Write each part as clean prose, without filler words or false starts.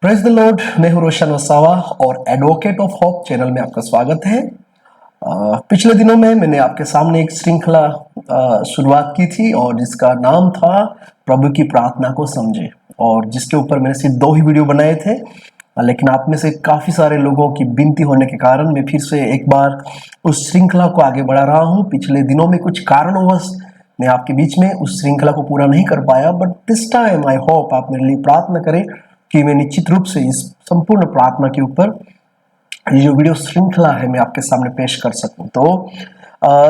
Praise the Lord. मैं हूं रोशन वसावा और एडवोकेट ऑफ होप चैनल में आपका स्वागत है। पिछले दिनों में मैंने आपके सामने एक श्रृंखला शुरुआत की थी और जिसका नाम था प्रभु की प्रार्थना को समझे, और जिसके ऊपर मैंने सिर्फ 2 ही वीडियो बनाए थे। लेकिन आप में से काफ़ी सारे लोगों की विनती होने के कारण मैं फिर से एक बार उस श्रृंखला को आगे बढ़ा रहा हूँ। पिछले दिनों में कुछ कारणवश मैं आपके बीच में उस श्रृंखला को पूरा नहीं कर पाया, but this time I hope आप मेरे लिए प्रार्थना करें कि मैं निश्चित रूप से इस संपूर्ण प्रार्थना के ऊपर ये जो वीडियो श्रृंखला है मैं आपके सामने पेश कर सकूं। तो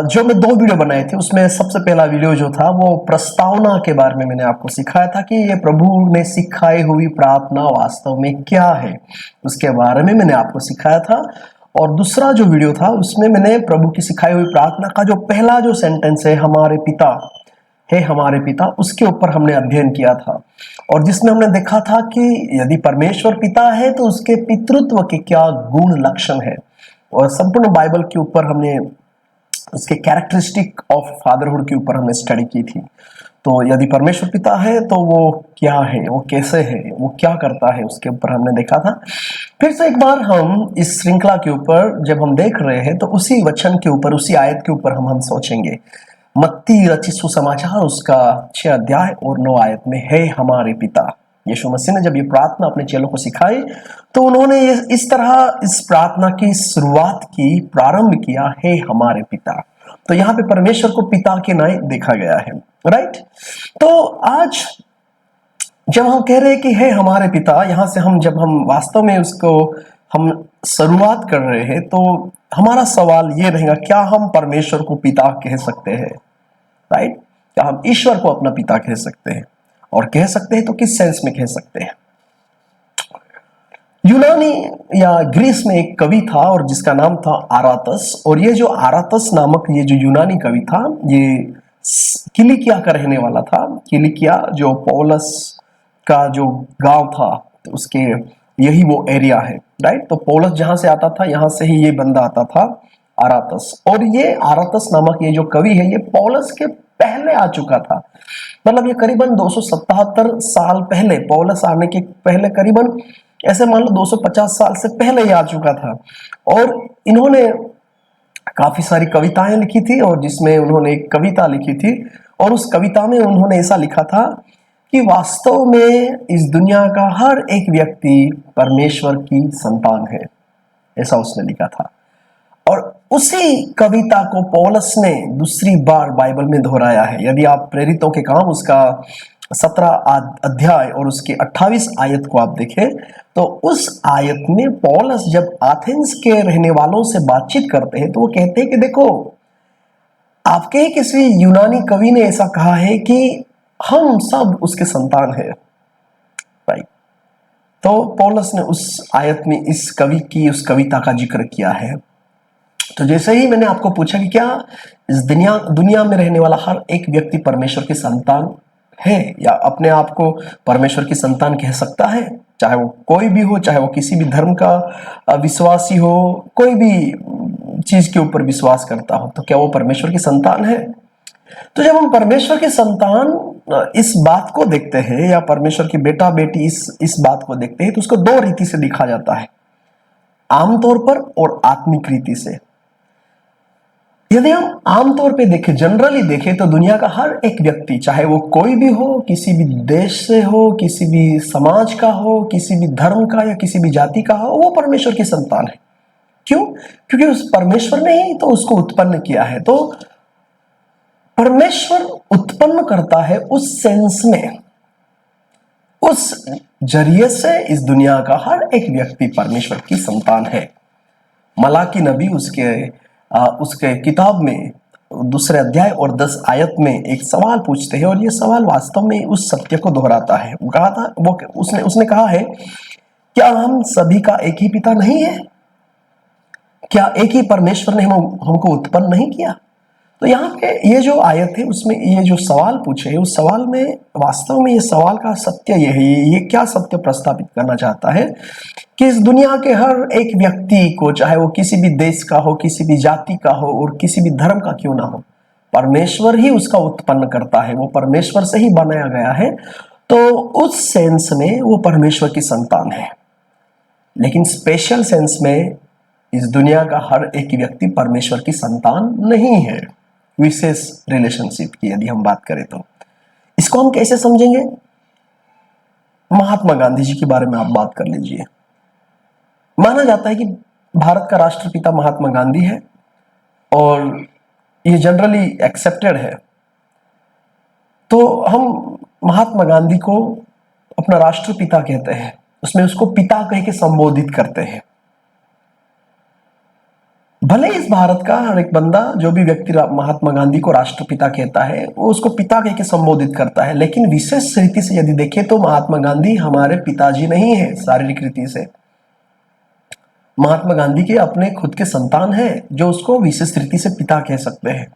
जो मैं 2 वीडियो बनाए थे उसमें सबसे पहला वीडियो जो था वो प्रस्तावना के बारे में मैंने आपको सिखाया था कि ये प्रभु ने सिखाई हुई प्रार्थना वास्तव में क्या है, उसके बारे में मैंने आपको सिखाया था। और दूसरा जो वीडियो था उसमें मैंने प्रभु की सिखाई हुई प्रार्थना का जो पहला जो सेंटेंस है हमारे पिता हे हमारे पिता, उसके ऊपर हमने अध्ययन किया था, और जिसमें हमने देखा था कि यदि परमेश्वर पिता है तो उसके पितृत्व के क्या गुण लक्षण है, और संपूर्ण बाइबल के ऊपर हमने उसके कैरेक्टरिस्टिक ऑफ फादरहुड के ऊपर हमने स्टडी की थी। तो यदि परमेश्वर पिता है तो वो क्या है, वो कैसे है, वो क्या करता है, उसके ऊपर हमने देखा था। फिर से एक बार हम इस श्रृंखला के ऊपर जब हम देख रहे हैं तो उसी वचन के ऊपर, उसी आयत के ऊपर हम सोचेंगे। मत्ती रचित सुसमाचार उसका 6 अध्याय और 9 आयत में है हमारे पिता। यीशु मसीह ने जब ये प्रार्थना अपने चेलों को सिखाई तो उन्होंने इस तरह इस प्रार्थना की शुरुआत की, प्रारंभ किया, है हमारे पिता। तो यहाँ पे परमेश्वर को पिता के नाम देखा गया है, राइट। तो आज जब हम कह रहे हैं कि है हमारे पिता, यहाँ से जब हम वास्तव में उसको हम शुरुआत कर रहे हैं तो हमारा सवाल ये रहेगा, क्या हम परमेश्वर को पिता कह सकते हैं, राइट? क्या हम ईश्वर को अपना पिता कह सकते हैं, और कह सकते हैं तो किस सेंस में कह सकते हैं? यूनानी या ग्रीस में एक कवि था और जिसका नाम था आरातस, और ये जो आरातस नामक ये जो यूनानी कवि था ये किलिकिया का रहने वाला था। किलिकिया जो पौलस का जो गांव था तो उसके यही वो एरिया है, राइट। तो पौलस जहां से आता था यहाँ से ही ये बंदा आता था, आरातस। और ये आरातस नामक ये जो कवि है ये पौलस के पहले आ चुका था, मतलब ये करीबन 277 साल पहले, पौलस आने के पहले करीबन ऐसे मान लो 250 साल से पहले ही आ चुका था। और इन्होंने काफी सारी कविताएं लिखी थी, और जिसमें उन्होंने एक कविता लिखी थी, और उस कविता में उन्होंने ऐसा लिखा था कि वास्तव में इस दुनिया का हर एक व्यक्ति परमेश्वर की संतान है, ऐसा उसने लिखा था। और उसी कविता को पौलस ने दूसरी बार बाइबल में दोहराया है। यदि आप प्रेरितों के काम उसका 17 अध्याय और उसकी 28 आयत को आप देखें तो उस आयत में पौलस जब एथेंस के रहने वालों से बातचीत करते हैं तो वो कहते हैं कि देखो, आपके ही किसी यूनानी कवि ने ऐसा कहा है कि हम सब उसके संतान हैं, राइट। तो पौलस ने उस आयत में इस कवि की उस कविता का जिक्र किया है। तो जैसे ही मैंने आपको पूछा कि क्या इस दुनिया में रहने वाला हर एक व्यक्ति परमेश्वर की संतान है या अपने आप को परमेश्वर की संतान कह सकता है, चाहे वो कोई भी हो, चाहे वो किसी भी धर्म का विश्वासी हो, कोई भी चीज के ऊपर विश्वास करता हो, तो क्या वो परमेश्वर की संतान है? तो जब हम परमेश्वर की संतान इस बात को देखते हैं या परमेश्वर की बेटा बेटी इस बात को देखते हैं तो उसको 2 रीति से दिखा जाता है, आमतौर पर और आत्मिक रीति से। यदि हम आमतौर पे देखें, जनरली देखें, तो दुनिया का हर एक व्यक्ति, चाहे वो कोई भी हो, किसी भी देश से हो, किसी भी समाज का हो, किसी भी धर्म का या किसी भी जाति का हो, वो परमेश्वर की संतान है। क्यों? क्योंकि उस परमेश्वर ने ही तो उसको उत्पन्न किया है। तो परमेश्वर उत्पन्न करता है उस सेंस में, उस जरिए से इस दुनिया का हर एक व्यक्ति परमेश्वर की संतान है। मलाकी नबी उसके किताब में 2 अध्याय और 10 आयत में एक सवाल पूछते हैं, और ये सवाल वास्तव में उस सत्य को दोहराता है। वो कहा था, उसने कहा है, क्या हम सभी का एक ही पिता नहीं है? क्या एक ही परमेश्वर ने हमको उत्पन्न नहीं किया? तो यहाँ पे ये जो आयत है उसमें ये जो सवाल पूछे है, उस सवाल में वास्तव में ये सवाल का सत्य ये है, ये क्या सत्य प्रस्तावित करना चाहता है कि इस दुनिया के हर एक व्यक्ति को, चाहे वो किसी भी देश का हो, किसी भी जाति का हो और किसी भी धर्म का क्यों ना हो, परमेश्वर ही उसका उत्पन्न करता है, वो परमेश्वर से ही बनाया गया है। तो उस सेंस में वो परमेश्वर की संतान है। लेकिन स्पेशल सेंस में इस दुनिया का हर एक व्यक्ति परमेश्वर की संतान नहीं है। विशेष रिलेशनशिप की यदि हम बात करें तो इसको हम कैसे समझेंगे? महात्मा गांधी जी के बारे में आप बात कर लीजिए। माना जाता है कि भारत का राष्ट्रपिता महात्मा गांधी है और ये जनरली एक्सेप्टेड है। तो हम महात्मा गांधी को अपना राष्ट्रपिता कहते हैं, उसमें उसको पिता कह के संबोधित करते हैं। भले इस भारत का हर एक बंदा, जो भी व्यक्ति महात्मा गांधी को राष्ट्रपिता कहता है, वो उसको पिता कह के संबोधित करता है, लेकिन विशेष रीति से यदि देखें तो महात्मा गांधी हमारे पिताजी नहीं है। शारीरिक रीति से महात्मा गांधी के अपने खुद के संतान है जो उसको विशेष रीति से पिता कह सकते हैं।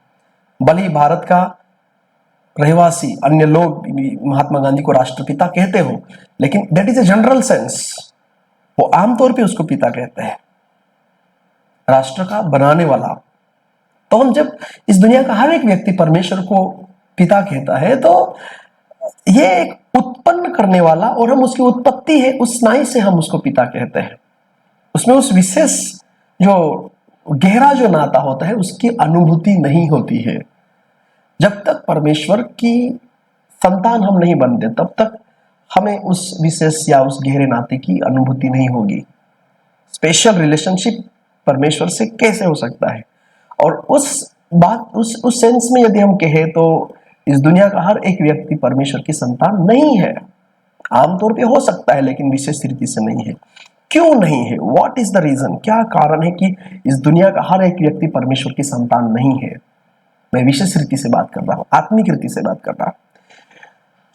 भले ही भारत का रहवासी अन्य लोग महात्मा गांधी को राष्ट्रपिता कहते हो, लेकिन that is a general sense, वो आमतौर पे उसको पिता कहते हैं, राष्ट्र का बनाने वाला। तो हम जब इस दुनिया का हर एक व्यक्ति परमेश्वर को पिता कहता है तो ये एक उत्पन्न करने वाला, और हम उसकी उत्पत्ति है उस नाई से हम उसको पिता कहते हैं। उसमें उस विशेष जो गहरा जो नाता होता है उसकी अनुभूति नहीं होती है। जब तक परमेश्वर की संतान हम नहीं बनते तब तक हमें उस विशेष या उस गहरे नाते की अनुभूति नहीं होगी। स्पेशल रिलेशनशिप परमेश्वर से कैसे हो सकता है? और उस सेंस में यदि हम कहें तो इस दुनिया का हर एक व्यक्ति परमेश्वर की संतान नहीं है। आमतौर पे हो सकता है लेकिन विशेष रीति से नहीं है। क्यों नहीं है? What is the reason? क्या कारण है कि इस दुनिया का हर एक व्यक्ति परमेश्वर की संतान नहीं है? मैं विशेष रीति से बात कर रहा हूं, आत्मिक रीति से बात कर रहा हूं।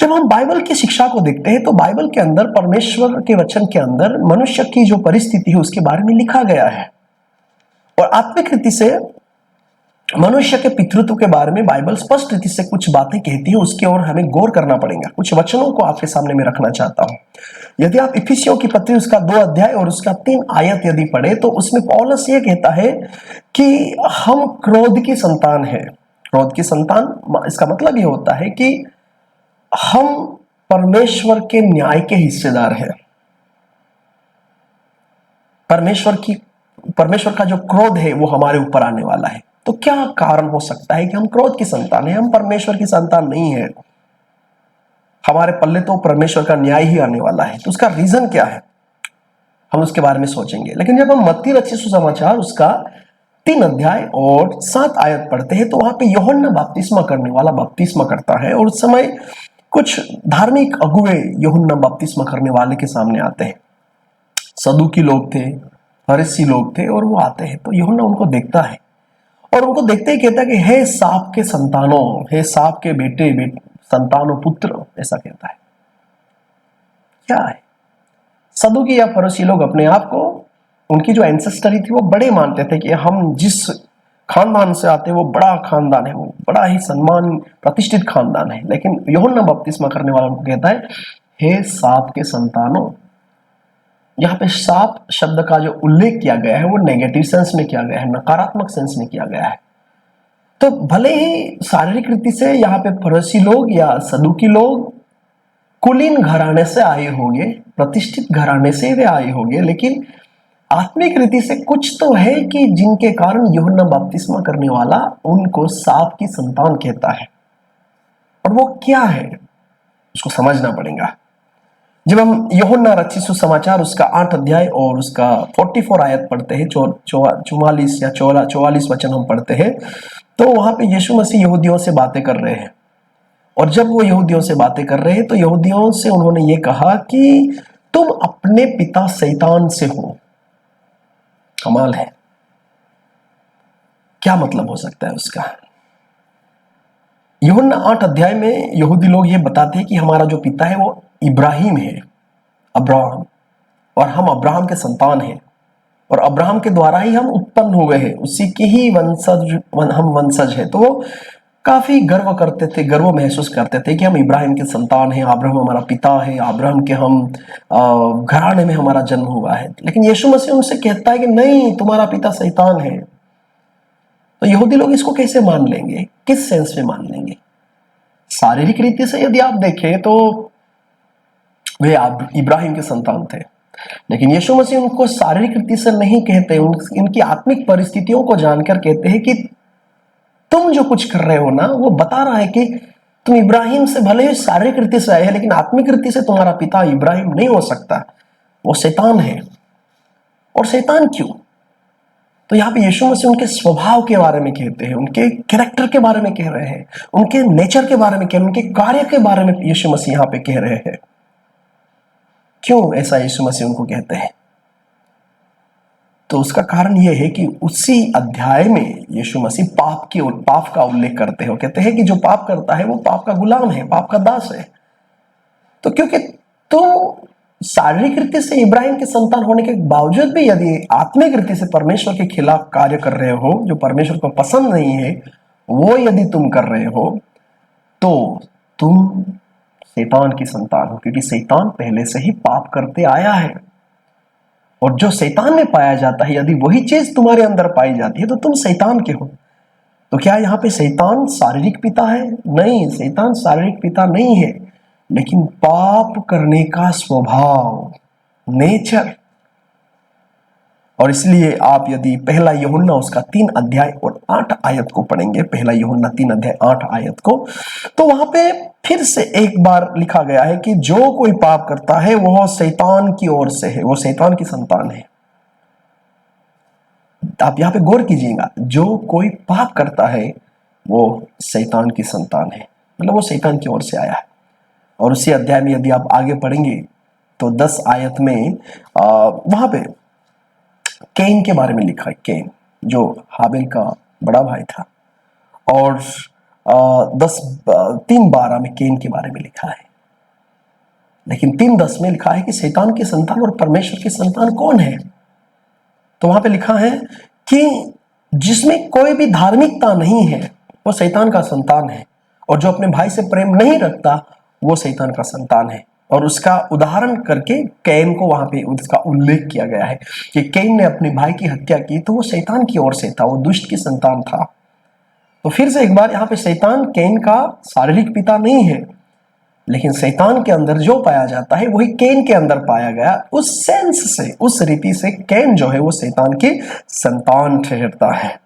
जब हम बाइबल की शिक्षा को देखते हैं तो बाइबल के अंदर, परमेश्वर के वचन के अंदर मनुष्य की जो परिस्थिति है उसके बारे में लिखा गया है, और आत्मिक रीति से मनुष्य के पितृत्व के बारे में बाइबल स्पष्ट रीति से कुछ बातें कहती है। उसकी ओर हमें गौर करना पड़ेगा। कुछ वचनों को आपके सामने में रखना चाहता हूं। यदि आप इफिसियों की पत्री उसका 2 अध्याय और उसका 3 आयत यदि पढ़े तो उसमें पौलुस ये कहता है कि हम क्रोध की संतान है। क्रोध की संतान, इसका मतलब ये होता है कि हम परमेश्वर के न्याय के हिस्सेदार हैं। परमेश्वर का जो क्रोध है वो हमारे ऊपर आने वाला है। तो क्या कारण हो सकता है कि हम क्रोध की संतान है, हम परमेश्वर की संतान नहीं है? हमारे पल्ले तो परमेश्वर का न्याय ही आने वाला है। तो उसका रीजन क्या है, हम उसके बारे में सोचेंगे। लेकिन जब हम मत्ती रचित सुसमाचार उसका 3 अध्याय और 7 आयत पढ़ते हैं तो वहां पे यूहन्ना बपतिस्मा करने वाला बपतिस्मा करता है, और उस समय कुछ धार्मिक अगुवे यूहन्ना बपतिस्मा करने वाले के सामने आते हैं। सदूकी लोग थे, फरीसी लोग थे, और वो आते हैं तो यूहन्ना उनको देखता है और उनको देखते ही कहता है कि हे सांप के संतानों, हे सांप के बेटे संतानों, पुत्र, ऐसा कहता है। क्या है? सदूकी या फरीसी लोग अपने आप को, उनकी जो एंसेस्टरी थी वो बड़े मानते थे कि हम जिस खानदान से आते हैं वो बड़ा खानदान है, वो बड़ा ही सम्मान प्रतिष्ठित खानदान है। लेकिन यूहन्ना बपतिस्मा करने वाला उनको कहता है हे सांप के संतानों। यहाँ पे सांप शब्द का जो उल्लेख किया गया है वो नेगेटिव सेंस में किया गया है, नकारात्मक सेंस में किया गया है। तो भले ही शारीरिक रीति से यहाँ पे फरीसी लोग या सदूकी लोग कुलीन घराने से आए होंगे, प्रतिष्ठित घराने से वे आए होंगे, लेकिन आत्मिक रीति से कुछ तो है कि जिनके कारण यूहन्ना बपतिस्मा करने वाला उनको सांप की संतान कहता है। और वो क्या है उसको समझना पड़ेगा। जब हम यूहन्ना रचित सुसमाचार उसका 8 अध्याय और उसका 44 आयत पढ़ते हैं, 44 या 44 वचन हम पढ़ते हैं, तो वहां पे यीशु मसीह यहूदियों से बातें कर रहे हैं। और जब वो यहूदियों से बातें कर रहे हैं तो यहूदियों से उन्होंने ये कहा कि तुम अपने पिता शैतान से हो। कमाल है, क्या मतलब हो सकता है उसका? यूहन्ना 8 अध्याय में यहूदी लोग ये बताते हैं कि हमारा जो पिता है वो इब्राहिम है, अब्राहम, और हम अब्राहम के संतान हैं, और अब्राहम के द्वारा ही हम उत्पन्न हुए हैं, उसी के ही हम वंशज हैं। तो वो काफी गर्व करते थे, गर्व महसूस करते थे कि हम इब्राहिम के संतान हैं, अब्राहम हमारा पिता है, अब्राहम के हम घराने में हमारा जन्म हुआ है। लेकिन यीशु मसीह उनसे कहता है कि नहीं, तुम्हारा पिता शैतान है। तो यहूदी लोग इसको कैसे मान लेंगे, किस सेंस में मान लेंगे? शारीरिक रीति से यदि आप देखें तो वे इब्राहिम के संतान थे, लेकिन यीशु मसीह उनको शारीरिक रीति से नहीं कहते, इनकी आत्मिक परिस्थितियों को जानकर कहते हैं कि तुम जो कुछ कर रहे हो ना, वो बता रहा है कि तुम इब्राहिम से भले ही शारीरिक रीति से आए हैं, लेकिन आत्मिक रीति से तुम्हारा पिता इब्राहिम नहीं हो सकता, वो शैतान है। और शैतान क्यों? तो यहाँ पे यीशु मसीह उनके स्वभाव के बारे में कहते हैं, उनके कैरेक्टर के बारे में कह रहे हैं, उनके नेचर के बारे में कह रहे हैं, उनके कार्य के बारे में यीशु मसीह यहाँ पे कह रहे हैं। क्यों ऐसा यीशु मसीह उनको कहते हैं? तो उसका कारण यह है कि उसी अध्याय में यीशु मसीह पाप का उल्लेख करते हैं। कहते हैं कि जो पाप करता है वो पाप का गुलाम है, पाप का दास है। तो क्योंकि तुम शारीरिक रीति से इब्राहिम के संतान होने के बावजूद भी यदि आत्मिक रीति से परमेश्वर के खिलाफ कार्य कर रहे हो, जो परमेश्वर को पसंद नहीं है, वो यदि तुम कर रहे हो, तो तुम शैतान की संतान हो, क्योंकि शैतान पहले से ही पाप करते आया है। और जो शैतान में पाया जाता है, यदि वही चीज तुम्हारे अंदर पाई जाती है, तो तुम शैतान के हो। तो क्या यहाँ पे शैतान शारीरिक पिता है? नहीं, शैतान शारीरिक पिता नहीं है, लेकिन पाप करने का स्वभाव, नेचर। और इसलिए आप यदि पहला यूहन्ना उसका 3 अध्याय और 8 आयत को पढ़ेंगे, पहला यूहन्ना 3 अध्याय 8 आयत को, तो वहां पे फिर से एक बार लिखा गया है कि जो कोई पाप करता है वह शैतान की ओर से है, वो शैतान की संतान है। आप यहाँ पे गौर कीजिएगा, जो कोई पाप करता है वो शैतान की संतान है, मतलब वो शैतान की ओर से आया है। और उसी अध्याय में यदि आप आगे पढ़ेंगे तो 10 आयत में वहां पे कैन के बारे में लिखा है। कैन जो हाबिल का बड़ा भाई था, और 3:12 में कैन के बारे में लिखा है। लेकिन 3:10 में लिखा है कि शैतान की संतान और परमेश्वर की संतान कौन है? तो वहां पे लिखा है कि जिसमें कोई भी धार्मिकता नहीं है वो शैतान का संतान है, और जो अपने भाई से प्रेम नहीं रखता वो शैतान का संतान है। और उसका उदाहरण करके कैन को वहां पे उसका उल्लेख किया गया है कि कैन ने अपने भाई की हत्या की, तो वो शैतान की ओर से था, वो दुष्ट की संतान था। तो फिर से एक बार यहाँ पे शैतान कैन का शारीरिक पिता नहीं है, लेकिन शैतान के अंदर जो पाया जाता है वही कैन के अंदर पाया गया। उस सेंस से, उस रीति से कैन जो है वो शैतान की संतान ठहरता है।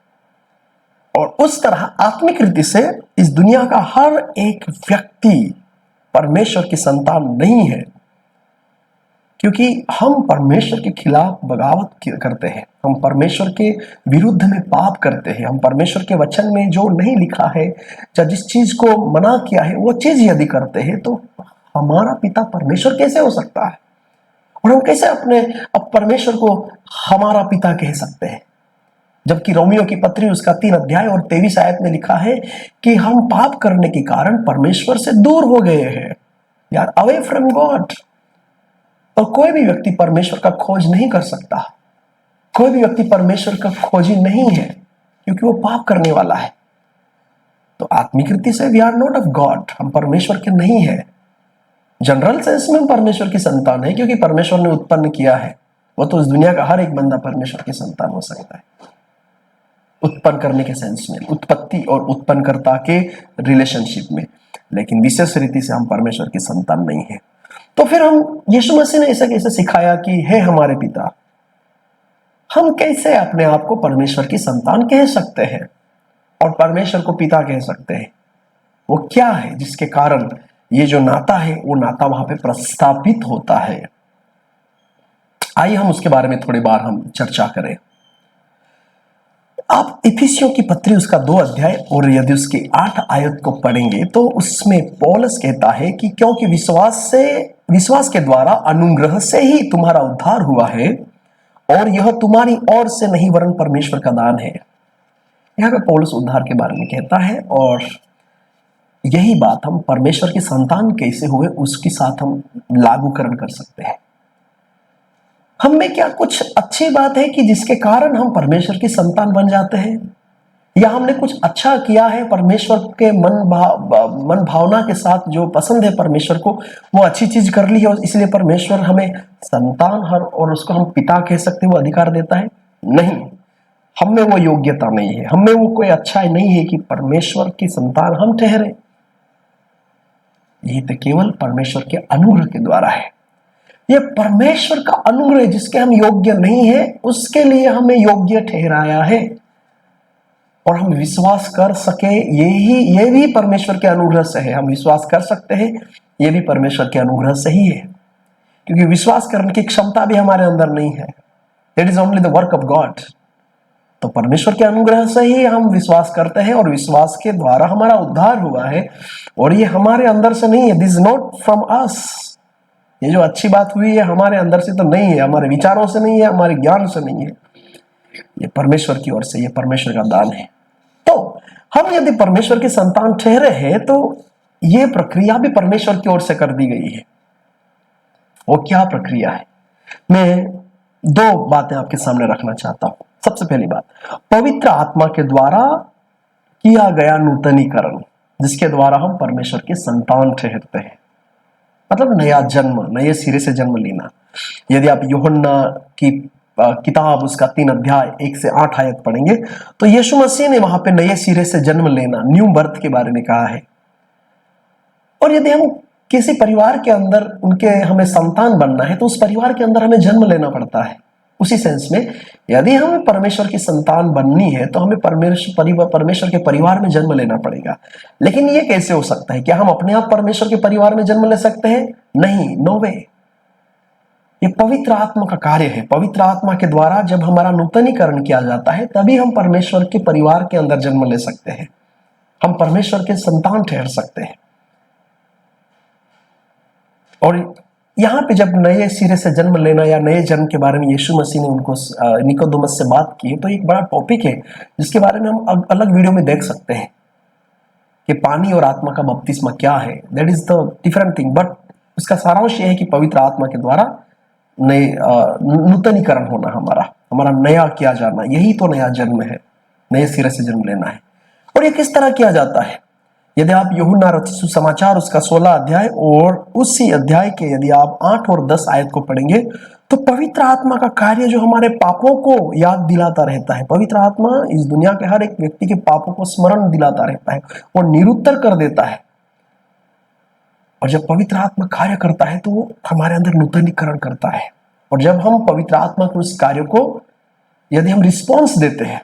और उस तरह आत्मिक रीति से इस दुनिया का हर एक व्यक्ति परमेश्वर की संतान नहीं है, क्योंकि हम परमेश्वर के खिलाफ बगावत करते हैं, हम परमेश्वर के विरुद्ध में पाप करते हैं। हम परमेश्वर के वचन में जो नहीं लिखा है या जिस चीज को मना किया है वो चीज यदि करते हैं, तो हमारा पिता परमेश्वर कैसे हो सकता है? और हम कैसे अब परमेश्वर को हमारा पिता कह सकते हैं? जबकि रोमियो की पत्री उसका 3 अध्याय और 23 आयत में लिखा है कि हम पाप करने के कारण परमेश्वर से दूर हो गए हैं, यार, अवे फ्रॉम गॉड। और कोई भी व्यक्ति परमेश्वर का खोज नहीं कर सकता, कोई भी व्यक्ति परमेश्वर का खोजी नहीं है, क्योंकि वो पाप करने वाला है। तो आत्मिक रीति से we are not of God, हम परमेश्वर के नहीं है। जनरल सेंस में हम परमेश्वर की संतान है, क्योंकि परमेश्वर ने उत्पन्न किया है। वो तो इस दुनिया का हर एक बंदा परमेश्वर की संतान हो सकता है, उत्पन्न करने के सेंस में, उत्पत्ति और उत्पन्नकर्ता के रिलेशनशिप में, लेकिन विशेष रीति से हम परमेश्वर की संतान नहीं है। तो फिर हम, यीशु मसीह ने ऐसा कैसे सिखाया कि हे हमारे पिता, हम कैसे अपने आप को परमेश्वर की संतान कह सकते हैं और परमेश्वर को पिता कह सकते हैं? वो क्या है जिसके कारण ये जो नाता है वो नाता वहां पे प्रस्थापित होता है? आइए हम उसके बारे में थोड़ी बार हम चर्चा करें। आप इफिसियों की पत्री उसका 2 अध्याय और यदि उसके 8 आयत को पढ़ेंगे तो उसमें पौलुस कहता है कि क्योंकि विश्वास के द्वारा अनुग्रह से ही तुम्हारा उद्धार हुआ है, और यह तुम्हारी ओर से नहीं वरन परमेश्वर का दान है। यहाँ पे पौलुस उद्धार के बारे में कहता है, और यही बात हम परमेश्वर की संतान कैसे हुए उसके साथ हम लागूकरण कर सकते हैं। हम में क्या कुछ अच्छी बात है कि जिसके कारण हम परमेश्वर की संतान बन जाते हैं, या हमने कुछ अच्छा किया है परमेश्वर के मन भावना के साथ, जो पसंद है परमेश्वर को, वो अच्छी चीज कर ली है और इसलिए परमेश्वर हमें संतान और उसको हम पिता कह सकते हैं, वो अधिकार देता है? नहीं, हम में वो योग्यता नहीं है, हम में वो कोई अच्छाई नहीं है कि परमेश्वर की संतान हम ठहरे। ये तो केवल परमेश्वर के अनुग्रह के द्वारा है। ये परमेश्वर का अनुग्रह, जिसके हम योग्य नहीं है उसके लिए हमें योग्य ठहराया है, और हम विश्वास कर सके ये भी परमेश्वर के अनुग्रह से है। हम विश्वास कर सकते हैं, ये भी परमेश्वर के अनुग्रह से ही है, क्योंकि विश्वास करने की क्षमता भी हमारे अंदर नहीं है। It is only the work of God. तो परमेश्वर के अनुग्रह से ही हम विश्वास करते हैं, और विश्वास के द्वारा हमारा उद्धार हुआ है, और ये हमारे अंदर से नहीं है। This is not from us. ये जो अच्छी बात हुई है हमारे अंदर से तो नहीं है, हमारे विचारों से नहीं है, हमारे ज्ञान से नहीं है, ये परमेश्वर की ओर से, ये परमेश्वर का दान है। तो हम यदि परमेश्वर के संतान ठहरे हैं तो ये प्रक्रिया भी परमेश्वर की ओर से कर दी गई है। वो क्या प्रक्रिया है, मैं दो बातें आपके सामने रखना चाहता हूं। सबसे पहली बात, पवित्र आत्मा के द्वारा किया गया नूतनीकरण, जिसके द्वारा हम परमेश्वर के संतान ठहरते हैं, मतलब नया जन्म, नए सिरे से जन्म लेना। यदि आप यूहन्ना की किताब उसका 3 अध्याय 1 से 8 आयत पढ़ेंगे तो यीशु मसीह ने वहां पे नए सिरे से जन्म लेना, न्यू बर्थ के बारे में कहा है। और यदि हम किसी परिवार के अंदर हमें संतान बनना है तो उस परिवार के अंदर हमें जन्म लेना पड़ता है। उसी सेंस में यदि हमें परमेश्वर की संतान बननी है तो हमें परमेश्वर के परिवार में जन्म लेना पड़ेगा। लेकिन ये कैसे हो सकता है? क्या हम अपने आप परमेश्वर के परिवार में जन्म ले सकते हैं? नहीं, नो वे। ये पवित्र आत्मा का कार्य है। पवित्र आत्मा के द्वारा जब हमारा नूतनीकरण किया जाता है तभी हम परमेश्वर के परिवार के अंदर जन्म ले सकते हैं, हम परमेश्वर के संतान ठहर सकते हैं। और यहां पे जब नए सिरे से जन्म लेना या नए जन्म के बारे में यीशु मसीह ने उनको निकोदेमस से बात की, तो एक बड़ा टॉपिक है जिसके बारे में हम अलग वीडियो में देख सकते हैं कि पानी और आत्मा का बपतिस्मा क्या है। That is the different thing, but उसका सारांश यह है कि पवित्र आत्मा के द्वारा नए नूतनीकरण होना, हमारा नया किया जाना, यही तो नया जन्म है, नए सिरे से जन्म लेना है। और ये किस तरह किया जाता है? यदि आप यूहन्ना रचित सुसमाचार उसका 16 अध्याय और उसी अध्याय के यदि आप 8 और 10 आयत को पढ़ेंगे तो पवित्र आत्मा का कार्य जो हमारे पापों को याद दिलाता रहता है। पवित्र आत्मा इस दुनिया के हर एक व्यक्ति के पापों को स्मरण दिलाता रहता है और निरुत्तर कर देता है। और जब पवित्र आत्मा कार्य करता है तो वो हमारे अंदर नूतनीकरण करता है। और जब हम पवित्र आत्मा के उस कार्य को यदि हम रिस्पॉन्स देते हैं,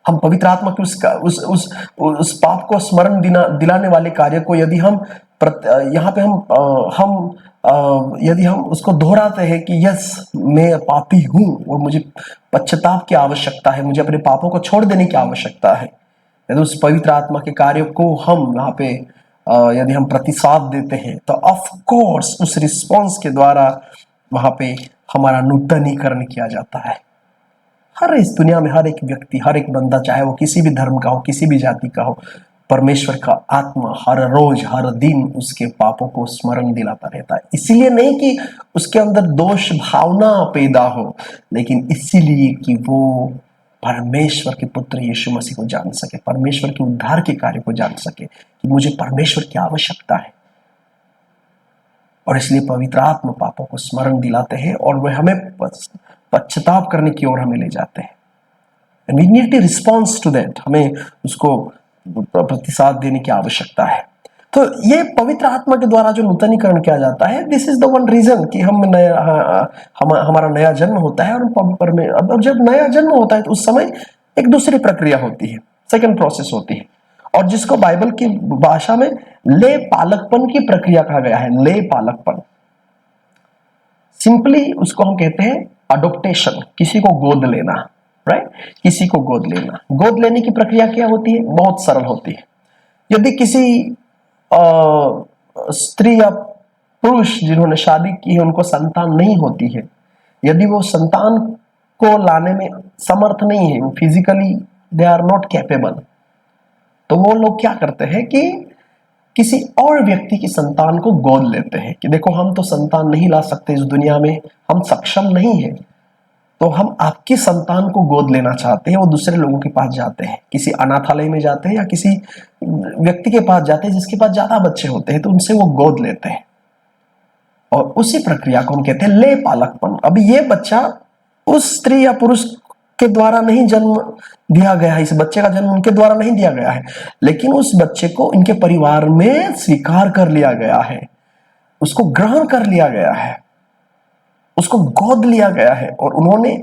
हम पवित्र आत्मा के उस पाप को स्मरण दिलाने वाले कार्य को यदि हम यहाँ पे यदि हम उसको दोहराते हैं कि यस मैं पापी हूं और मुझे पश्चाताप की आवश्यकता है, मुझे अपने पापों को छोड़ देने की आवश्यकता है, यदि उस पवित्र आत्मा के कार्य को हम यहाँ पे यदि हम प्रतिसाद देते हैं तो ऑफ कोर्स उस रिस्पॉन्स के द्वारा वहां पे हमारा नूतनीकरण किया जाता है। हर इस दुनिया में हर एक व्यक्ति, हर एक बंदा, चाहे वो किसी भी धर्म का हो, किसी भी जाति का हो, परमेश्वर का आत्मा हर रोज हर दिन उसके पापों को स्मरण दिलाता रहता है। इसीलिए नहीं कि उसके अंदर दोष भावना पैदा हो, लेकिन इसीलिए कि वो परमेश्वर के पुत्र यीशु मसीह को जान सके, परमेश्वर के उद्धार के कार्य को जान सके कि मुझे परमेश्वर की आवश्यकता है। और इसलिए पवित्र आत्मा पापों को स्मरण दिलाते हैं और वह हमें पश्चाताप करने की ओर हमें ले जाते हैं। And we need to response to that, हमें उसको प्रतिसाद देने की आवश्यकता है। तो ये पवित्र आत्मा के द्वारा जो नूतनीकरण किया जाता है, this is the one reason कि हमारा नया जन्म होता है। और अब जब नया जन्म होता है तो उस समय एक दूसरी प्रक्रिया होती है, सेकंड प्रोसेस होती है, और जिसको बाइबल की भाषा में ले पालकपन की प्रक्रिया कहा गया है। ले पालकपन, सिंपली उसको हम कहते हैं अडॉप्टेशन, किसी को गोद लेना, राइट? किसी को गोद लेना। गोद लेने की प्रक्रिया क्या होती है? बहुत सरल होती है। यदि किसी स्त्री या पुरुष जिन्होंने शादी की है उनको संतान नहीं होती है, यदि वो संतान को लाने में समर्थ नहीं है, वो physically they are not capable, तो वो लोग क्या करते हैं कि किसी और व्यक्ति की संतान को गोद लेते हैं कि देखो हम तो संतान नहीं ला सकते, इस दुनिया में हम सक्षम नहीं है, तो हम आपकी संतान को गोद लेना चाहते हैं। वो दूसरे लोगों के पास जाते हैं, किसी अनाथालय में जाते हैं या किसी व्यक्ति के पास जाते हैं जिसके पास ज्यादा बच्चे होते हैं, तो उनसे वो गोद लेते हैं। और उसी प्रक्रिया को हम कहते हैं ले पालकपन। अभी ये बच्चा उस स्त्री या पुरुष के द्वारा नहीं जन्म दिया गया है, इस बच्चे का जन्म उनके द्वारा नहीं दिया गया है, लेकिन उस बच्चे को इनके परिवार में स्वीकार कर लिया गया है। उसको ग्रहण कर लिया गया है, उसको गोद लिया गया है और उन्होंने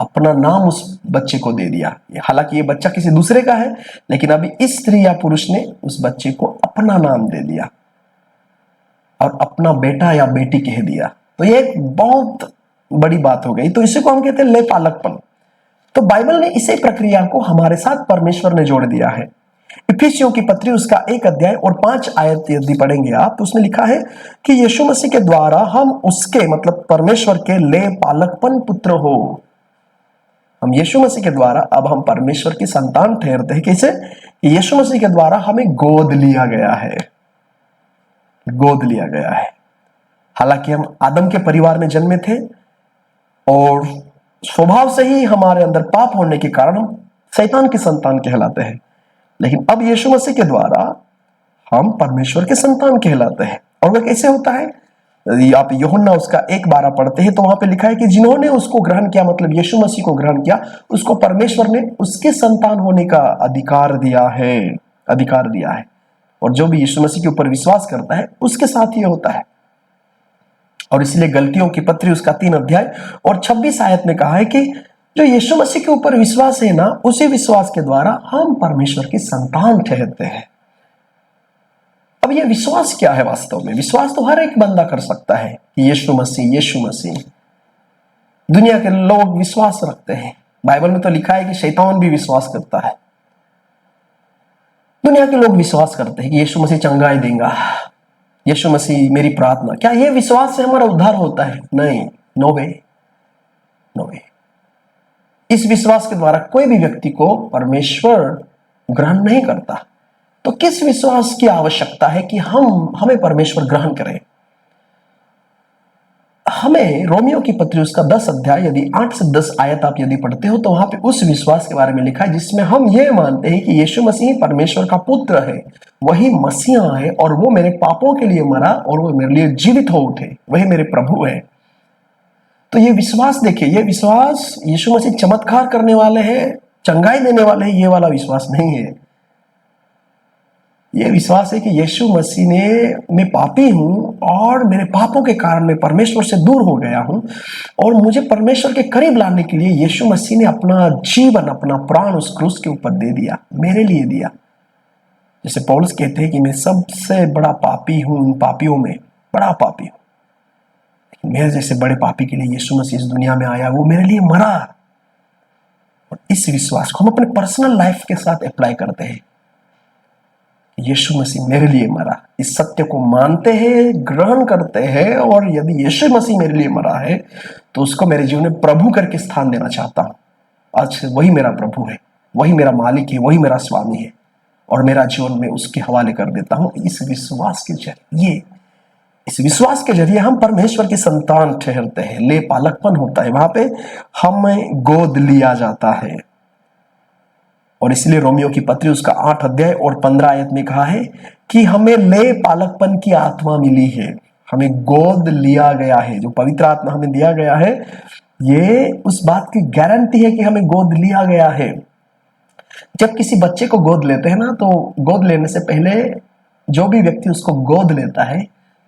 अपना नाम उस बच्चे को दे दिया। हालांकि ये बच्चा किसी दूसरे का है, लेकिन अभी इस स्त्री या पुरुष ने उस बच्चे को अपना नाम दे दिया और अपना बेटा या बेटी कह दिया। तो ये एक बहुत बड़ी बात हो गई। तो इसी को हम कहते हैं ले पालकपन। तो बाइबल ने इसी प्रक्रिया को हमारे साथ परमेश्वर ने जोड़ दिया है। इफिसियों की पत्री उसका 1 अध्याय और 5 आयत यदि पढ़ेंगे आप, तो उसमें लिखा है कि यीशु मसीह के द्वारा हम उसके मतलब परमेश्वर के ले पालकपन पुत्र हो। हम यीशु मसीह के द्वारा अब हम परमेश्वर की संतान ठहरते हैं। कैसे? यीशु मसीह के द्वारा हमें गोद लिया गया है, गोद लिया गया है। हालांकि हम आदम के परिवार में जन्मे थे और स्वभाव से ही हमारे अंदर पाप होने के कारण हम शैतान की संतान कहलाते हैं, लेकिन अब यीशु मसीह के द्वारा हम परमेश्वर के संतान कहलाते हैं। और वह कैसे होता है? यदि आप यूहन्ना उसका 1:12 पढ़ते हैं तो वहां पे लिखा है कि जिन्होंने उसको ग्रहण किया, मतलब यीशु मसीह को ग्रहण किया, उसको परमेश्वर ने उसके संतान होने का अधिकार दिया है, अधिकार दिया है। और जो भी यीशु मसीह के ऊपर विश्वास करता है उसके साथ ये होता है। और इसलिए गलतियों की पत्री उसका 3 अध्याय और 26 आयत में कहा है कि जो यीशु मसीह के ऊपर विश्वास है ना, उसी विश्वास के द्वारा हम परमेश्वर की संतान ठहरते हैं। अब ये विश्वास क्या है? वास्तव में विश्वास तो हर एक बंदा कर सकता है कि यीशु मसीह, यीशु मसीह। दुनिया के लोग विश्वास रखते हैं। बाइबल में तो लिखा है कि शैतान भी विश्वास करता है। दुनिया के लोग विश्वास करते हैं कि यीशु मसीह चंगाई देगा, यीशु मसीह मेरी प्रार्थना। क्या ये विश्वास से हमारा उद्धार होता है? नहीं, नो वे, नो वे। इस विश्वास के द्वारा कोई भी व्यक्ति को परमेश्वर ग्रहण नहीं करता। तो किस विश्वास की आवश्यकता है कि हमें परमेश्वर ग्रहण करें? हमें रोमियो की पत्री उसका 10 अध्याय यदि 8 से 10 आयत आप यदि पढ़ते हो तो वहां पे उस विश्वास के बारे में लिखा है जिसमें हम ये मानते हैं कि यीशु मसीह परमेश्वर का पुत्र है, वही मसीहा है और वो मेरे पापों के लिए मरा और वो मेरे लिए जीवित हो उठे, वही मेरे प्रभु है। तो ये विश्वास देखिए, ये विश्वास यीशु मसीह चमत्कार करने वाले हैं, चंगाई देने वाले हैं, ये वाला विश्वास नहीं है। ये विश्वास है कि यीशु मसीह ने, मैं पापी हूं और मेरे पापों के कारण मैं परमेश्वर से दूर हो गया हूं और मुझे परमेश्वर के करीब लाने के लिए यीशु मसीह ने अपना जीवन, अपना प्राण उस क्रूस के ऊपर दे दिया, मेरे लिए दिया। जैसे पौलुस कहते हैं कि मैं सबसे बड़ा पापी हूं, उन पापियों में बड़ा पापी हूं, मेरे जैसे बड़े पापी के लिए यीशु मसीह इस दुनिया में आया, वो मेरे लिए मरा। और इस विश्वास को हम अपने पर्सनल लाइफ के साथ अप्लाई करते हैं। यीशु मसीह मेरे लिए मरा, इस सत्य को मानते हैं, ग्रहण करते हैं और यदि यीशु मसीह मेरे लिए मरा है तो उसको मेरे जीवन में प्रभु करके स्थान देना चाहता हूं। आज से वही मेरा प्रभु है, वही मेरा मालिक है, वही मेरा स्वामी है और मेरा जीवन में उसके हवाले कर देता हूं। इस विश्वास के जरिए हम परमेश्वर की संतान ठहरते हैं। ले पालकपन होता है, वहां पे हमें गोद लिया जाता है। और इसलिए रोमियो की पत्री उसका 8 अध्याय और 15 आयत में कहा है कि हमें ले पालकपन की आत्मा मिली है, हमें गोद लिया गया है। जो पवित्र आत्मा हमें दिया गया है, ये उस बात की गारंटी है कि हमें गोद लिया गया है। जब किसी बच्चे को गोद लेते हैं ना, तो गोद लेने से पहले जो भी व्यक्ति उसको गोद लेता है,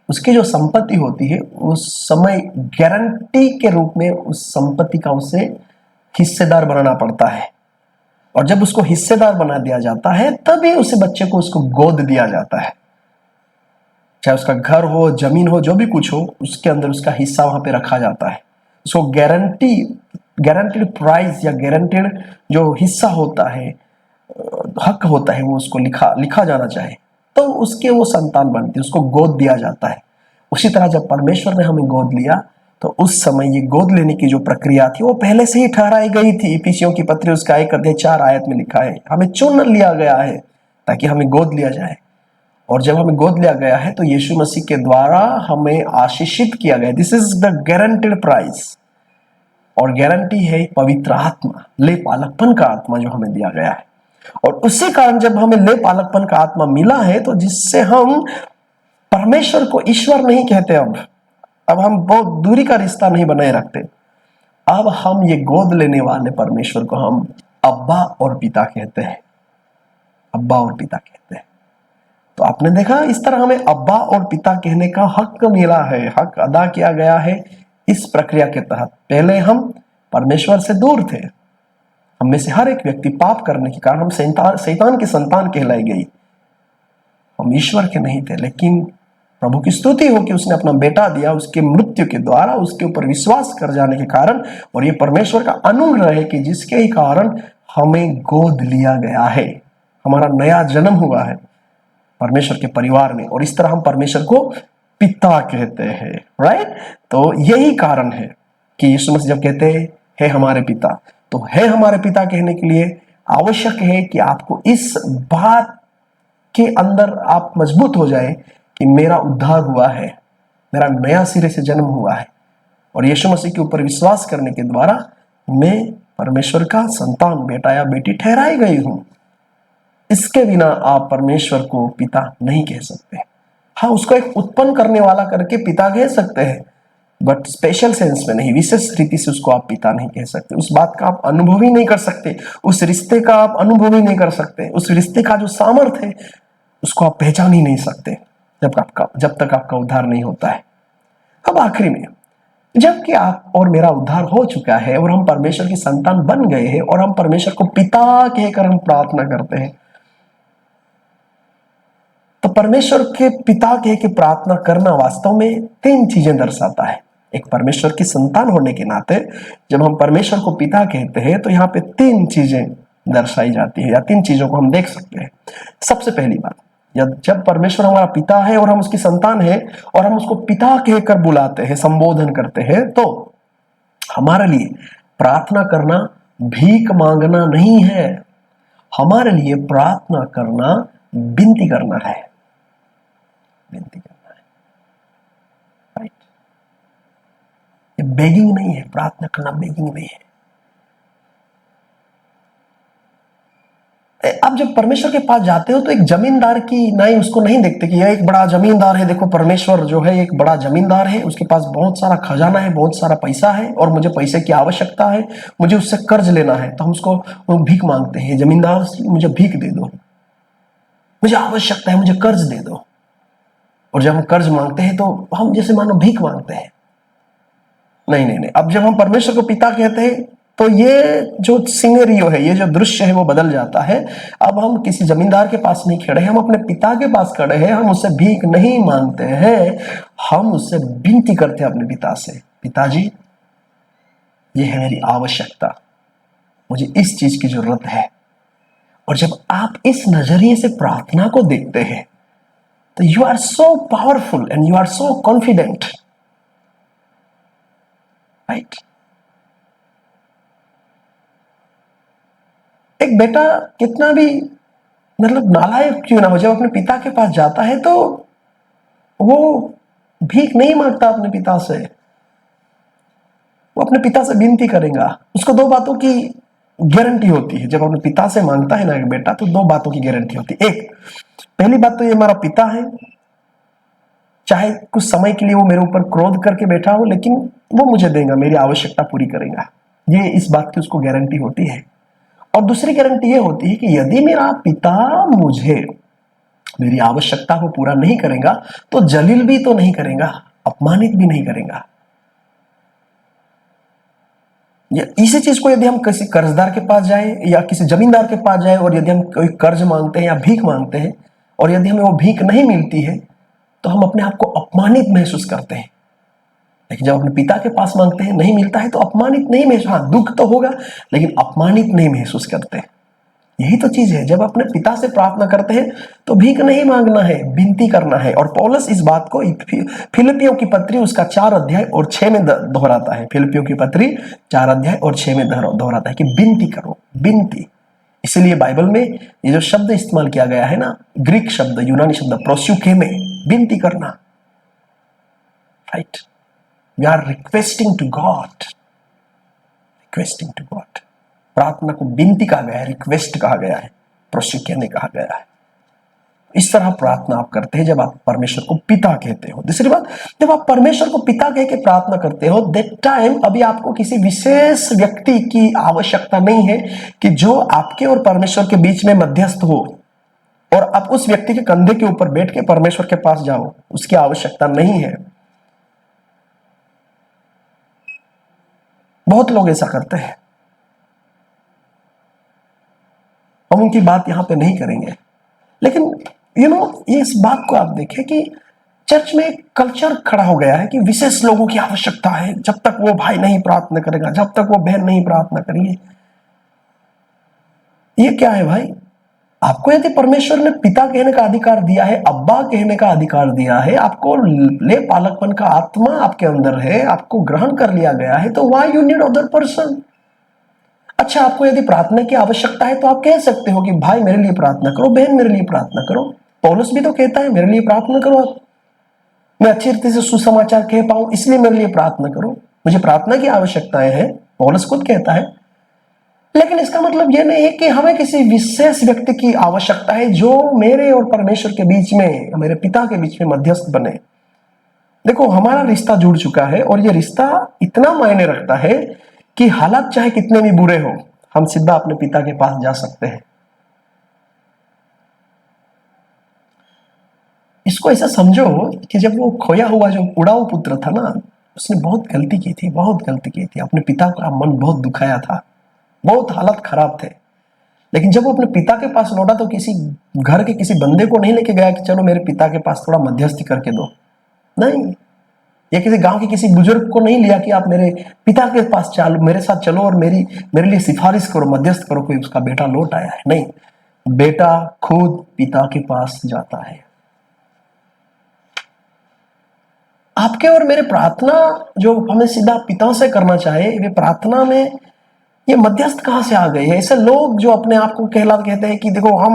उसकी जो संपत्ति होती है, उस समय गारंटी के रूप में उस संपत्ति का उसे हिस्सेदार बनाना पड़ता है। और जब उसको हिस्सेदार बना दिया जाता है तभी उसे बच्चे को उसको गोद दिया जाता है। चाहे उसका घर हो, जमीन हो, जो भी कुछ हो, उसके अंदर उसका हिस्सा वहां पे रखा जाता है। उसको गारंटीड प्राइस या गारंटीड जो हिस्सा होता है, हक होता है, वो उसको लिखा जाना चाहिए, तो उसके वो संतान बनती है, उसको गोद दिया जाता है। उसी तरह जब परमेश्वर ने हमें गोद लिया तो उस समय ये गोद लेने की जो प्रक्रिया थी वो पहले से ही ठहराई गई थी। इफिसियों की पत्री उसका 1 अध्याय 4 आयत में लिखा है, हमें चुन लिया गया है ताकि हमें गोद लिया जाए। और जब हमें गोद लिया गया है तो यीशु मसीह के द्वारा हमें आशीषित किया गया। This is the guaranteed price. और गारंटी है पवित्र आत्मा, ले पालकपन का आत्मा जो हमें दिया गया है। और उसी कारण जब हमें ले पालकपन का आत्मा मिला है तो जिससे हम परमेश्वर को ईश्वर नहीं कहते, अब हम बहुत दूरी का रिश्ता नहीं बनाए रखते। अब हम ये गोद लेने वाले परमेश्वर को हम अब्बा और पिता कहते हैं, अब्बा और पिता कहते हैं। तो आपने देखा इस तरह हमें अब्बा और पिता कहने का हक मिला है, हक अदा किया गया है इस प्रक्रिया के तहत। पहले हम परमेश्वर से दूर थे, हम में से हर एक व्यक्ति पाप करने के कारण हम शैतान की संतान कहलाई गई, हम ईश्वर के नहीं थे। लेकिन प्रभु की स्तुति हो कि उसने अपना बेटा दिया, उसके मृत्यु के द्वारा उसके ऊपर विश्वास कर जाने के कारण, और ये परमेश्वर का अनुग्रह है कि जिसके ही कारण हमें गोद लिया गया है, हमारा नया जन्म हुआ है परमेश्वर के परिवार में, और इस तरह हम परमेश्वर को पिता कहते हैं, राइट। तो यही कारण है कि यीशु मसीह जब कहते हैं हे हमारे पिता, तो है हमारे पिता कहने के लिए आवश्यक है कि आपको इस बात के अंदर आप मजबूत हो जाए कि मेरा उद्धार हुआ है, मेरा नया सिरे से जन्म हुआ है, और यीशु मसीह के ऊपर विश्वास करने के द्वारा मैं परमेश्वर का संतान, बेटा या बेटी ठहराई गई हूं। इसके बिना आप परमेश्वर को पिता नहीं कह सकते। हाँ, उसको एक उत्पन्न करने वाला करके पिता कह सकते हैं, बट स्पेशल सेंस में नहीं, विशेष रीति से उसको आप पिता नहीं कह सकते। उस बात का आप अनुभव ही नहीं कर सकते, उस रिश्ते का आप अनुभव ही नहीं कर सकते, उस रिश्ते का जो सामर्थ्य है उसको आप पहचान ही नहीं सकते जब तक आपका उद्धार नहीं होता है। अब आखिरी में, जबकि आप और मेरा उद्धार हो चुका है और हम परमेश्वर की संतान बन गए हैं और हम परमेश्वर को पिता कहकर हम प्रार्थना करते हैं, तो परमेश्वर के पिता कह के प्रार्थना करना वास्तव में 3 चीजें दर्शाता है। एक, परमेश्वर की संतान होने के नाते जब हम परमेश्वर को पिता कहते हैं तो यहाँ पे 3 चीजें दर्शाई जाती है, या 3 चीजों को हम देख सकते हैं। सबसे पहली बात, जब परमेश्वर हमारा पिता है और हम उसकी संतान है और हम उसको पिता कहकर बुलाते हैं, संबोधन करते हैं, तो हमारे लिए प्रार्थना करना भीख मांगना नहीं है, हमारे लिए प्रार्थना करना विनती करना है, विनती करना है, राइट। ये बेगिंग नहीं है, प्रार्थना करना बेगिंग नहीं है। अब जब परमेश्वर के पास जाते हो तो एक जमींदार की नहीं, उसको नहीं देखते कि यह एक बड़ा जमींदार है, देखो परमेश्वर जो है एक बड़ा जमींदार है, उसके पास बहुत सारा खजाना है, बहुत सारा पैसा है और मुझे पैसे की आवश्यकता है, मुझे उससे कर्ज लेना है, तो हम उसको भीख मांगते हैं, जमींदार मुझे भीख दे दो, मुझे आवश्यकता है, मुझे कर्ज दे दो। और जब हम कर्ज मांगते हैं तो हम जैसे मानो भीख मांगते हैं। नहीं नहीं नहीं, अब जब हम परमेश्वर को पिता कहते हैं तो ये जो सिनेरियो है, ये जो दृश्य है वो बदल जाता है। अब हम किसी जमींदार के पास नहीं खड़े हैं, हम अपने पिता के पास खड़े हैं, हम उससे भीख नहीं मांगते हैं, हम उससे विनती करते हैं अपने पिता से, पिताजी ये है मेरी आवश्यकता, मुझे इस चीज की जरूरत है। और जब आप इस नजरिए से प्रार्थना को देखते हैं तो you are so powerful and you are so confident, right. एक बेटा कितना भी मतलब नालायक क्यों ना हो, जब अपने पिता के पास जाता है तो वो भीख नहीं मांगता अपने पिता से, वो अपने पिता से विनती करेगा। उसको 2 बातों की गारंटी होती है, जब अपने पिता से मांगता है ना एक बेटा, तो 2 बातों की गारंटी होती है। एक, पहली बात तो ये हमारा पिता है, चाहे कुछ समय के लिए वो मेरे ऊपर क्रोध करके बैठा हो, लेकिन वो मुझे देगा, मेरी आवश्यकता पूरी करेगा, ये इस बात की उसको गारंटी होती है। और दूसरी गारंटी ये होती है कि यदि मेरा पिता मुझे मेरी आवश्यकता को पूरा नहीं करेगा तो जलील भी तो नहीं करेगा, अपमानित भी नहीं करेगा। इसी चीज को यदि हम किसी कर्जदार के पास जाए या किसी जमींदार के पास जाए और यदि हम कोई कर्ज मांगते हैं या भीख मांगते हैं और यदि हमें वो भीख नहीं मिलती है तो हम अपने आप को अपमानित महसूस करते हैं। लेकिन जब अपने पिता के पास मांगते हैं, नहीं मिलता है तो अपमानित नहीं महसूस, हाँ दुख तो होगा लेकिन अपमानित नहीं महसूस करते। यही तो चीज है, जब अपने पिता से प्रार्थना करते हैं तो भीख नहीं मांगना है, विनती करना है। और पौलुस इस बात को फिलिपियों की पत्री उसका 4 अध्याय और 6 में दोहराता है। फिलिपियों की पत्री 4 अध्याय और 6 में दोहराता है कि विनती करो, विनती। इसलिए बाइबल में ये जो शब्द इस्तेमाल किया गया है ना, ग्रीक शब्द, यूनानी शब्द प्रोस्यूकेमे, विनती करना, right. We are requesting to God, requesting to God. प्रार्थना को विनती कहा गया है, रिक्वेस्ट कहा गया है, प्रोस्यूकेमे कहा गया है। इस तरह प्रार्थना आप करते हैं जब आप परमेश्वर को पिता कहते हो। दूसरी बात, जब आप परमेश्वर को पिता कह के प्रार्थना करते हो, दैट टाइम अभी आपको किसी विशेष व्यक्ति की आवश्यकता नहीं है कि जो आपके और परमेश्वर के बीच में मध्यस्थ हो। और आप उस व्यक्ति के कंधे के ऊपर बैठ के परमेश्वर के पास जाओ, उसकी आवश्यकता नहीं है। बहुत लोग ऐसा करते हैं, हम उनकी बात यहां पे नहीं करेंगे। लेकिन ये इस बात को आप देखें कि चर्च में एक कल्चर खड़ा हो गया है कि विशेष लोगों की आवश्यकता है, जब तक वो भाई नहीं प्रार्थना करेगा, जब तक वो बहन नहीं प्रार्थना करेगी। ये क्या है भाई? आपको यदि परमेश्वर ने पिता कहने का अधिकार दिया है, अब्बा कहने का अधिकार दिया है, आपको ले पालकपन का आत्मा आपके अंदर है, आपको ग्रहण कर लिया गया है, तो why you need other person? अच्छा, आपको यदि प्रार्थना की आवश्यकता है तो आप कह सकते हो कि भाई मेरे लिए प्रार्थना करो, बहन मेरे लिए प्रार्थना करो। पौलुस भी तो कहता है मेरे लिए प्रार्थना करो, आप मैं अच्छी रीति से सुसमाचार कह पाऊं, इसलिए मेरे लिए प्रार्थना करो, मुझे प्रार्थना की आवश्यकताएं हैं, पौलुस खुद कहता है। लेकिन इसका मतलब यह नहीं है कि हमें किसी विशेष व्यक्ति की आवश्यकता है जो मेरे और परमेश्वर के बीच में, मेरे पिता के बीच में मध्यस्थ बने। देखो, हमारा रिश्ता जुड़ चुका है और यह रिश्ता इतना मायने रखता है कि हालात चाहे कितने भी बुरे हो, हम सीधा अपने पिता के पास जा सकते हैं। इसको ऐसा समझो कि जब वो खोया हुआ जो उड़ाऊ पुत्र था ना, उसने बहुत गलती की थी, बहुत गलती की थी, अपने पिता का मन बहुत दुखाया था, बहुत हालत खराब थे। लेकिन जब वो अपने पिता के पास लौटा तो किसी घर के किसी बंदे को नहीं लेके गया कि चलो मेरे पिता के पास थोड़ा मध्यस्थी करके दो, नहीं। या किसी गांव के किसी बुजुर्ग को नहीं लिया कि आप मेरे पिता के पास चलो, मेरे साथ चलो और मेरे लिए सिफारिश करो, मध्यस्थ करो, कोई उसका बेटा लौट आया है। नहीं, बेटा खुद पिता के पास जाता है। आपके और मेरे प्रार्थना जो हमें सीधा पिता से करना चाहे, वे प्रार्थना में ये मध्यस्थ कहां से आ गए हैं? ऐसे लोग जो अपने आप को कहते हैं कि देखो हम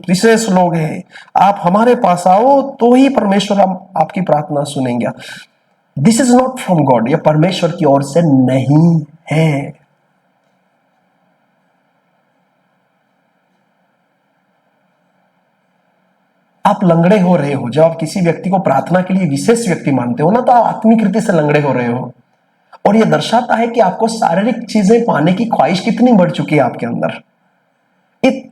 विशेष लोग हैं, आप हमारे पास आओ तो ही परमेश्वर हम आपकी प्रार्थना सुनेंगे। This is not from God, ये परमेश्वर की ओर से नहीं है। आप लंगड़े हो रहे हो, जब आप किसी व्यक्ति को प्रार्थना के लिए विशेष व्यक्ति मानते हो ना, तो आप आत्मिक रीति से लंगड़े हो रहे हो। और यह दर्शाता है कि आपको शारीरिक चीजें पाने की ख्वाहिश कितनी बढ़ चुकी है आपके अंदर।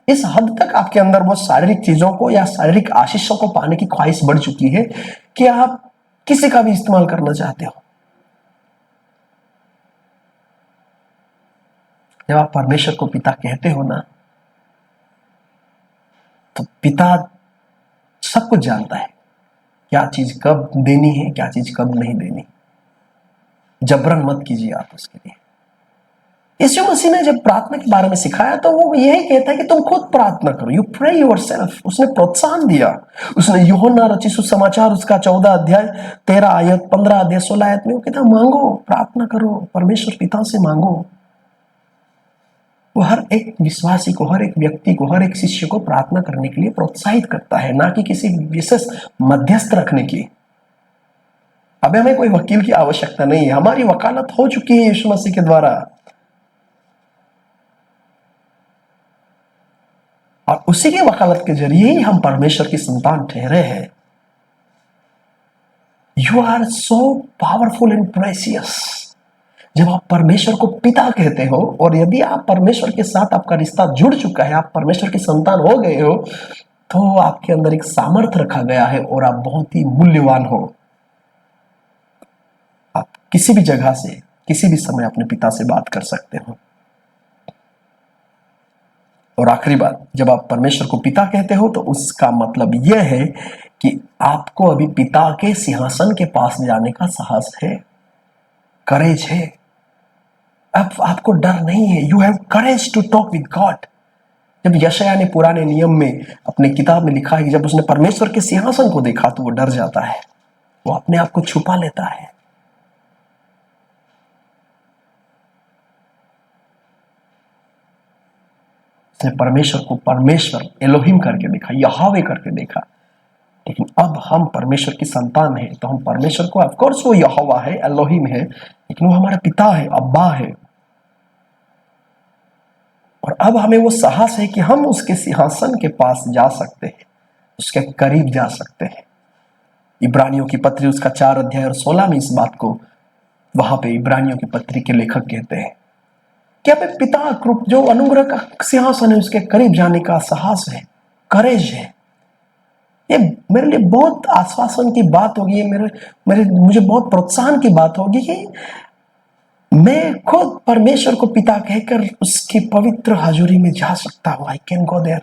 इस हद तक आपके अंदर वो शारीरिक चीजों को या शारीरिक आशीषों को पाने की ख्वाहिश बढ़ चुकी है कि आप किसी का भी इस्तेमाल करना चाहते हो। जब आप परमेश्वर को पिता कहते हो ना, तो पिता सब कुछ जानता है, क्या चीज कब देनी है, क्या चीज कब नहीं देनी। जबरन मत कीजिए आप उसके लिए। यीशु मसीह ने जब प्रार्थना के बारे में सिखाया तो वो यही कहता है कि तुम खुद प्रार्थना करो, यू प्रे योरसेल्फ। उसने प्रोत्साहन दिया। उसने यूहन्ना रचित सुसमाचार उसका 14 अध्याय 13 आयत 15 अध्याय 16 आयत में वो कहता मांगो, प्रार्थना करो, परमेश्वर पिता से मांगो। वो हर एक विश्वासी को, हर एक व्यक्ति को, हर एक शिष्य को प्रार्थना करने के लिए प्रोत्साहित करता है, ना कि किसी विशेष मध्यस्थ रखने की। अब हमें कोई वकील की आवश्यकता नहीं है, हमारी वकालत हो चुकी है यीशु मसीह के द्वारा। और उसी के वकालत के जरिए ही हम परमेश्वर की संतान ठहरे हैं। You are so powerful and precious. जब आप परमेश्वर को पिता कहते हो और यदि आप परमेश्वर के साथ आपका रिश्ता जुड़ चुका है, आप परमेश्वर की संतान हो गए हो, तो आपके अंदर एक सामर्थ्य रखा गया है और आप बहुत ही मूल्यवान हो। आप किसी भी जगह से, किसी भी समय अपने पिता से बात कर सकते हो। और आखिरी बात, जब आप परमेश्वर को पिता कहते हो तो उसका मतलब यह है कि आपको अभी पिता के सिंहासन के पास जाने का साहस है, करेज है। अब आपको डर नहीं है। You have courage to talk with God. जब यशायाह ने पुराने नियम में अपने किताब में लिखा है कि जब उसने परमेश्वर के सिंहासन को देखा तो वो डर जाता है, वो अपने आप को छुपा लेता है। उसने परमेश्वर को परमेश्वर एलोहिम करके देखा, यहोवे करके देखा। लेकिन अब हम परमेश्वर की संतान हैं तो हम परमेश्वर को, ऑफ कोर्स वो यहोवा है, एलोहिम है, लेकिन वो हमारा पिता है, अब्बा है। और अब हमें वो साहस है कि हम उसके सिंहासन के पास जा सकते हैं, उसके करीब जा सकते हैं। इब्रानियों की पत्री उसका 4 अध्याय और 16 में इस बात को वहां पे इब्रानियों की पत्री के लेखक कहते हैं कि हमें पिता जो अनुग्रह का सिंहासन है उसके करीब जाने का साहस है, करेज है। ये मेरे लिए बहुत आश्वासन की बात होगी, ये मेरे मेरे मुझे बहुत प्रोत्साहन की बात होगी कि मैं खुद परमेश्वर को पिता कहकर उसकी पवित्र हाजुरी में जा सकता हूं। I can go there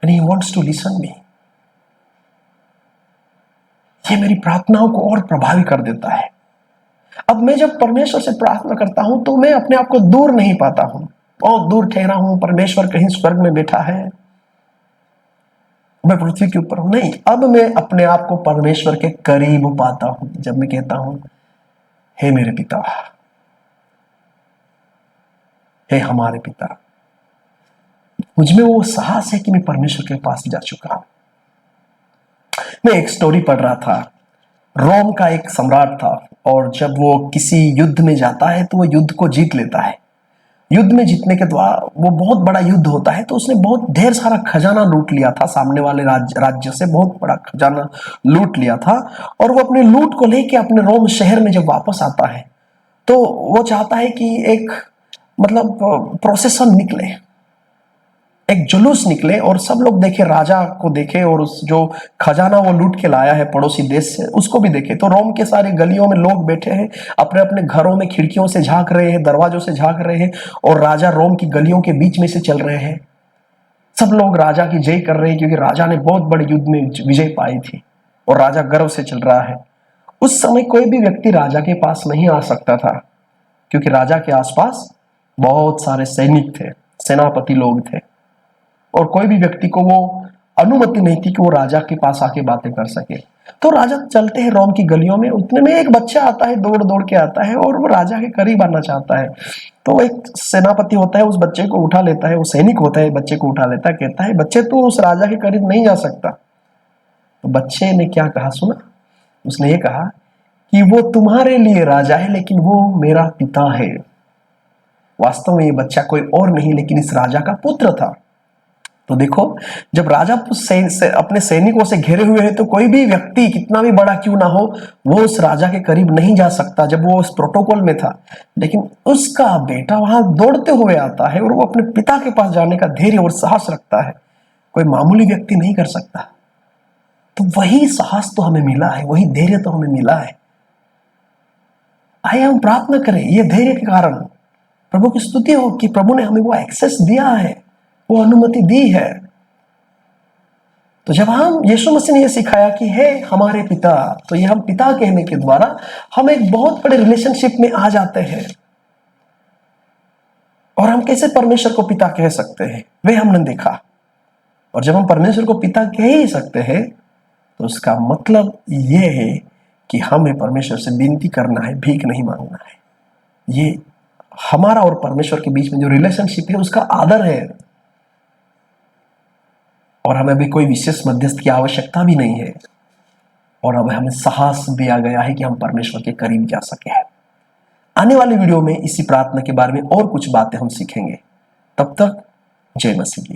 and he wants to listen me. ये मेरी प्रार्थनाओं को और प्रभावी कर देता है। अब मैं जब परमेश्वर से प्रार्थना करता हूं तो मैं अपने आप को दूर नहीं पाता हूं, बहुत दूर ठहरा हूं, परमेश्वर कहीं स्वर्ग में बैठा है, मैं पृथ्वी के ऊपर हूं। नहीं, अब मैं अपने आप को परमेश्वर के करीब पाता हूं जब मैं कहता हूं, हे मेरे पिता, हे हमारे पिता। मुझमें वो साहस है कि मैं परमेश्वर के पास जा चुका हूं। मैं एक स्टोरी पढ़ रहा था। रोम का एक सम्राट था और जब वो किसी युद्ध में जाता है तो वो युद्ध को जीत लेता है। युद्ध में जीतने के द्वारा वो बहुत बड़ा युद्ध होता है, तो उसने बहुत ढेर सारा खजाना लूट लिया था, सामने वाले राज्य से बहुत बड़ा खजाना लूट लिया था। और वो अपने लूट को लेके अपने रोम शहर में जब वापस आता है तो वो चाहता है कि एक मतलब प्रोसेसन निकले, एक जुलूस निकले और सब लोग देखे, राजा को देखे और उस जो खजाना वो लूट के लाया है पड़ोसी देश से उसको भी देखे। तो रोम के सारे गलियों में लोग बैठे हैं, अपने अपने घरों में खिड़कियों से झांक रहे हैं, दरवाजों से झांक रहे हैं और राजा रोम की गलियों के बीच में से चल रहे हैं। सब लोग राजा की जय कर रहे हैं क्योंकि राजा ने बहुत बड़े युद्ध में विजय पाई थी और राजा गर्व से चल रहा है। उस समय कोई भी व्यक्ति राजा के पास नहीं आ सकता था क्योंकि राजा के आसपास बहुत सारे सैनिक थे, सेनापति लोग थे और कोई भी व्यक्ति को वो अनुमति नहीं थी कि वो राजा के पास आके बातें कर सके। तो राजा चलते हैं रोम की गलियों में, उतने में एक बच्चा आता है, दौड़ दौड़ के आता है और वो राजा के करीब आना चाहता है। तो एक सेनापति होता है, उस बच्चे को उठा लेता है, वो सैनिक होता है, बच्चे को उठा लेता है, कहता है बच्चे तू उस राजा के करीब नहीं जा सकता। तो बच्चे ने क्या कहा सुना? उसने ये कहा कि वो तुम्हारे लिए राजा है लेकिन वो मेरा पिता है। वास्तव में ये बच्चा कोई और नहीं लेकिन इस राजा का पुत्र था। तो देखो, जब राजा अपने सैनिकों से घिरे हुए हैं तो कोई भी व्यक्ति कितना भी बड़ा क्यों ना हो वो उस राजा के करीब नहीं जा सकता जब वो उस प्रोटोकॉल में था। लेकिन उसका बेटा वहां दौड़ते हुए आता है और वो अपने पिता के पास जाने का धैर्य और साहस रखता है, कोई मामूली व्यक्ति नहीं कर सकता। तो वही साहस तो हमें मिला है, वही धैर्य तो हमें मिला है। आइए हम प्रार्थना करें ये धैर्य के कारण। प्रभु की स्तुति हो कि प्रभु ने हमें वो एक्सेस दिया है, वो अनुमति दी है। तो जब हम यीशु मसीह ने ये सिखाया कि हे हमारे पिता, तो ये हम पिता कहने के द्वारा हम एक बहुत बड़े रिलेशनशिप में आ जाते हैं। और हम कैसे परमेश्वर को पिता कह सकते हैं वे हमने देखा। और जब हम परमेश्वर को पिता कह ही सकते हैं तो उसका मतलब ये है कि हमें परमेश्वर से विनती करना है, भीख नहीं मांगना है। ये हमारा और परमेश्वर के बीच में जो रिलेशनशिप है उसका आदर है और हमें अभी कोई विशेष मध्यस्थ की आवश्यकता भी नहीं है। और अब हमें साहस दिया गया है कि हम परमेश्वर के करीब जा सके हैं। आने वाले वीडियो में इसी प्रार्थना के बारे में और कुछ बातें हम सीखेंगे। तब तक जय मसीह।